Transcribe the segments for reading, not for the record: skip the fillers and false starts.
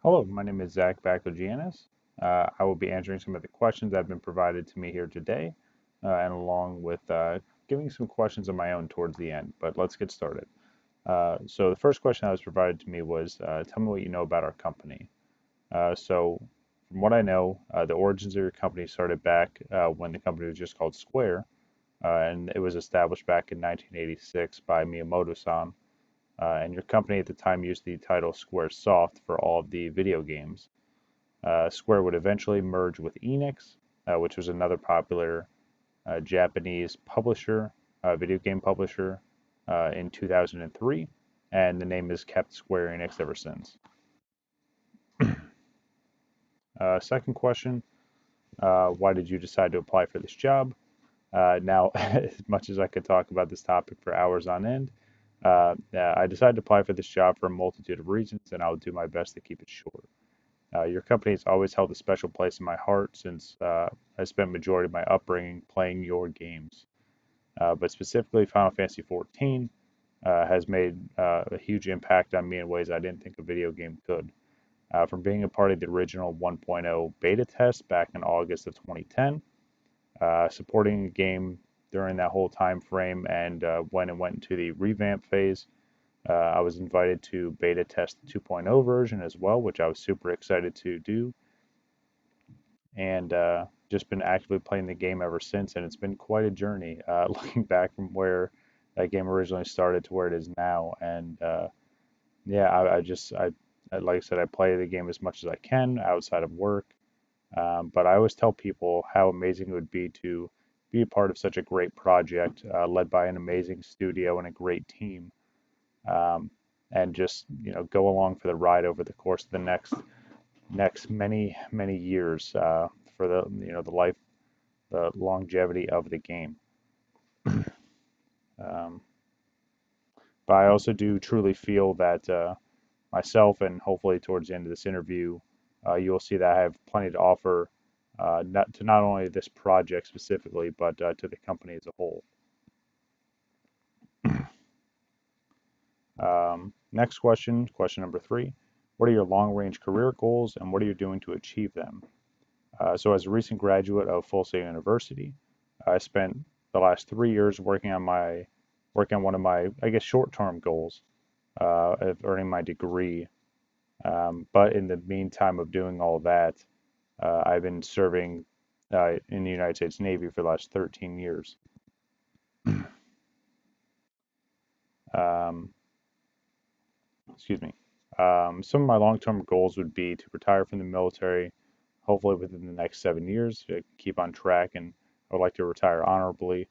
Hello, my name is Zach Bacogiannis. I will be answering some of the questions that have been provided to me here today, and along with giving some questions of my own towards the end. But let's get started. So the first question that was provided to me was, tell me what you know about our company. So from what I know, the origins of your company started back when the company was just called Square, and it was established back in 1986 by Miyamoto-san. And your company at the time used the title Squaresoft for all of the video games. Square would eventually merge with Enix, which was another popular Japanese publisher, video game publisher, in 2003, and the name has kept Square Enix ever since. Second question, why did you decide to apply for this job? Now, as much as I could talk about this topic for hours on end, I decided to apply for this job for a multitude of reasons, and I'll do my best to keep it short. Your company has always held a special place in my heart since I spent majority of my upbringing playing your games. But specifically, Final Fantasy XIV has made a huge impact on me in ways I didn't think a video game could. From being a part of the original 1.0 beta test back in August of 2010, supporting the game during that whole time frame, and when it went into the revamp phase, I was invited to beta test the 2.0 version as well, which I was super excited to do, and just been actively playing the game ever since. And it's been quite a journey, looking back from where that game originally started to where it is now. And yeah, like I said, I play the game as much as I can outside of work. But I always tell people how amazing it would be to be a part of such a great project, led by an amazing studio and a great team, um, and just go along for the ride over the course of the next many years, for the longevity of the game. Um, but I also do truly feel that myself, and hopefully towards the end of this interview, you'll see that I have plenty to offer, not only this project specifically, but to the company as a whole. Next question, question number three. What are your long range career goals and what are you doing to achieve them? So, as a recent graduate of Full Sail University, I spent the last 3 years working on one of my, I guess, short-term goals, of earning my degree. But in the meantime of doing all that, I've been serving in the United States Navy for the last 13 years. Um, excuse me. Some of my long-term goals would be to retire from the military, hopefully within the next 7 years, to keep on track, and I would like to retire honorably,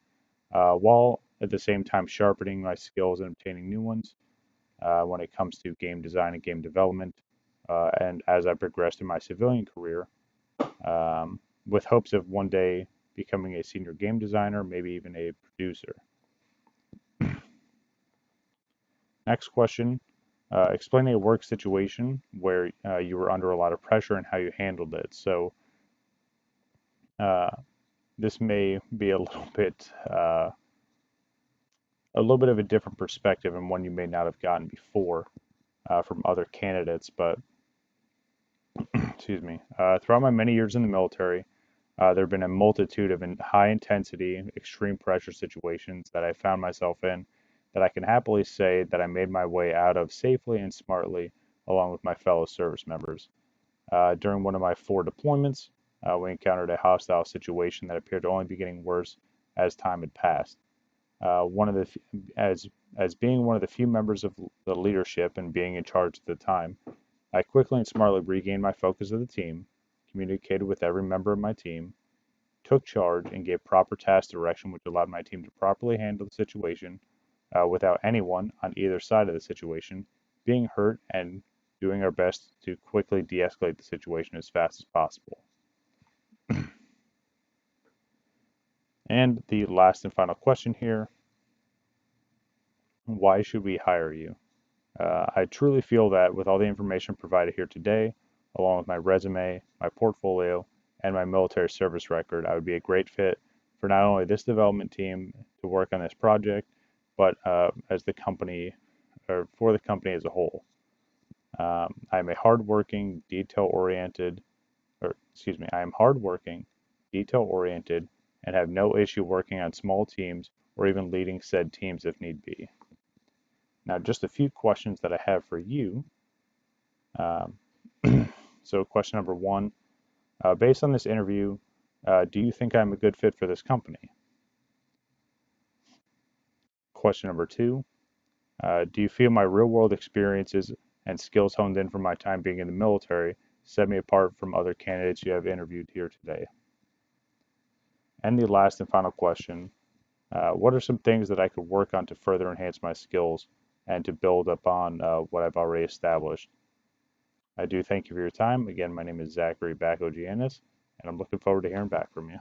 while at the same time sharpening my skills and obtaining new ones when it comes to game design and game development. And as I progressed in my civilian career, with hopes of one day becoming a senior game designer, maybe even a producer. Next question. Explain a work situation where you were under a lot of pressure and how you handled it. So, uh, this may be a little bit of a different perspective and one you may not have gotten before from other candidates. But excuse me. Throughout my many years in the military, there have been a multitude of high intensity, extreme pressure situations that I found myself in that I can happily say that I made my way out of safely and smartly along with my fellow service members. During one of my 4 deployments, we encountered a hostile situation that appeared to only be getting worse as time had passed. One of the as being one of the few members of the leadership and being in charge at the time, I quickly and smartly regained my focus of the team, communicated with every member of my team, took charge, and gave proper task direction, which allowed my team to properly handle the situation without anyone on either side of the situation being hurt, and doing our best to quickly de escalate the situation as fast as possible. And the last and final question here, why should we hire you? I truly feel that with all the information provided here today, along with my resume, my portfolio, and my military service record, I would be a great fit for not only this development team to work on this project, but as the company, or for the company as a whole. I am a hardworking, detail-oriented, or excuse me, I am hardworking, detail-oriented, and have no issue working on small teams or even leading said teams if need be. Now, just a few questions that I have for you. Um, so, question number one, based on this interview, do you think I'm a good fit for this company? Question number two, do you feel my real-world experiences and skills honed in from my time being in the military set me apart from other candidates you have interviewed here today? And the last and final question, what are some things that I could work on to further enhance my skills and to build upon what I've already established? I do thank you for your time. Again, my name is Zachary Bakogiannis, and I'm looking forward to hearing back from you.